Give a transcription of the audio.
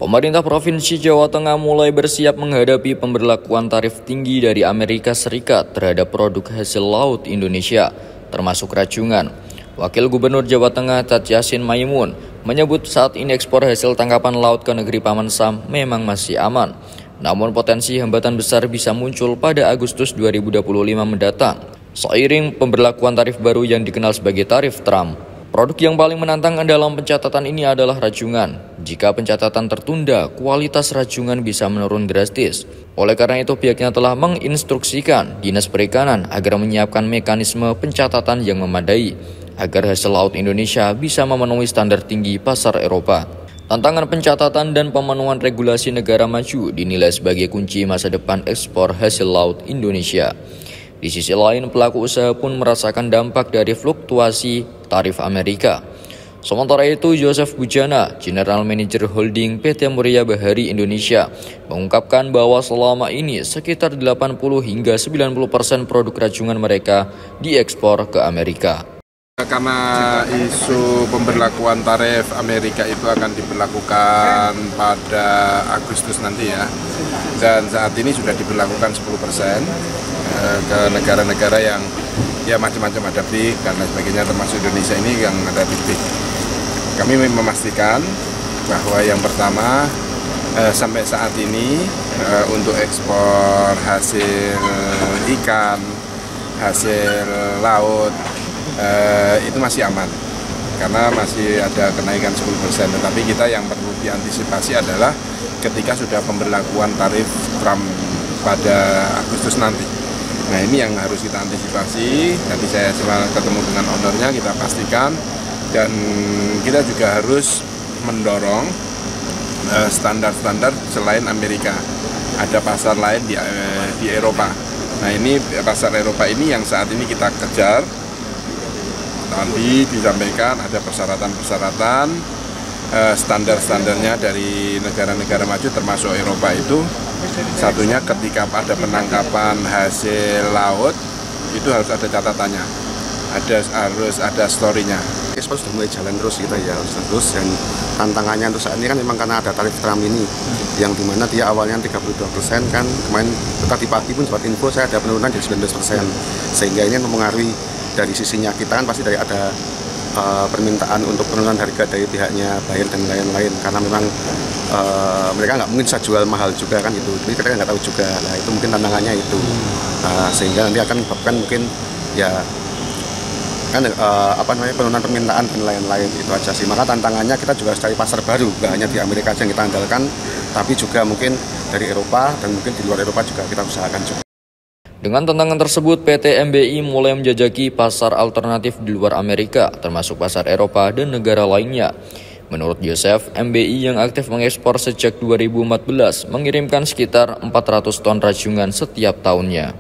Pemerintah Provinsi Jawa Tengah mulai bersiap menghadapi pemberlakuan tarif tinggi dari Amerika Serikat terhadap produk hasil laut Indonesia, termasuk rajungan. Wakil Gubernur Jawa Tengah Tat Yassin Maimun menyebut saat ini ekspor hasil tangkapan laut ke negeri Paman Sam memang masih aman. Namun potensi hambatan besar bisa muncul pada Agustus 2025 mendatang, seiring pemberlakuan tarif baru yang dikenal sebagai tarif Trump. Produk yang paling menantang dalam pencatatan ini adalah rajungan. Jika pencatatan tertunda, kualitas rajungan bisa menurun drastis. Oleh karena itu, pihaknya telah menginstruksikan Dinas Perikanan agar menyiapkan mekanisme pencatatan yang memadai, agar hasil laut Indonesia bisa memenuhi standar tinggi pasar Eropa. Tantangan pencatatan dan pemenuhan regulasi negara maju dinilai sebagai kunci masa depan ekspor hasil laut Indonesia. Di sisi lain, pelaku usaha pun merasakan dampak dari fluktuasi tarif Amerika. Sementara itu, Joseph Bujana, General Manager Holding PT Muria Bahari Indonesia, mengungkapkan bahwa selama ini sekitar 80 hingga 90% produk rajungan mereka diekspor ke Amerika. Karena isu pemberlakuan tarif Amerika itu akan diberlakukan pada Agustus nanti ya, dan saat ini sudah diberlakukan 10% ke negara-negara yang ya macam-macam, ada BRIC dan lain sebagainya, termasuk Indonesia ini yang ada di BRIC. Kami memastikan bahwa yang pertama sampai saat ini untuk ekspor hasil ikan, hasil laut itu masih aman karena masih ada kenaikan 10%. Tetapi kita yang perlu diantisipasi adalah ketika sudah pemberlakuan tarif Trump pada Agustus nanti. Nah, ini yang harus kita antisipasi. Nanti saya ketemu dengan ownernya, kita pastikan, dan kita juga harus mendorong standar-standar selain Amerika. Ada pasar lain di Eropa. Nah, ini pasar Eropa ini yang saat ini kita kejar. Tadi disampaikan ada persyaratan-persyaratan, standar-standarnya dari negara-negara maju termasuk Eropa itu. Satunya ketika ada penangkapan hasil laut itu harus ada catatannya, harus ada story-nya. Ekspor sudah mulai jalan terus kita ya, terus, dan tantangannya untuk saat ini kan memang karena ada tarif Trump ini, yang dimana dia awalnya 32% kan, kemarin tadi pagi pun dapat info saya ada penurunan jadi 19%, sehingga ini mempengaruhi dari sisinya kita kan pasti dari ada permintaan untuk penurunan harga dari pihaknya buyer dan lain-lain, karena memang mereka nggak mungkin bisa jual mahal juga kan itu, jadi kita nggak tahu juga. Nah, itu mungkin tantangannya itu, sehingga nanti akan menyebabkan mungkin ya kan penurunan permintaan dan lain-lain, itu aja sih. Maka tantangannya kita juga harus cari pasar baru, nggak hanya di Amerika aja yang kita andalkan, tapi juga mungkin dari Eropa dan mungkin di luar Eropa juga kita usahakan juga. Dengan tantangan tersebut, PT MBI mulai menjajaki pasar alternatif di luar Amerika, termasuk pasar Eropa dan negara lainnya. Menurut Joseph, MBI yang aktif mengekspor sejak 2014 mengirimkan sekitar 400 ton rajungan setiap tahunnya.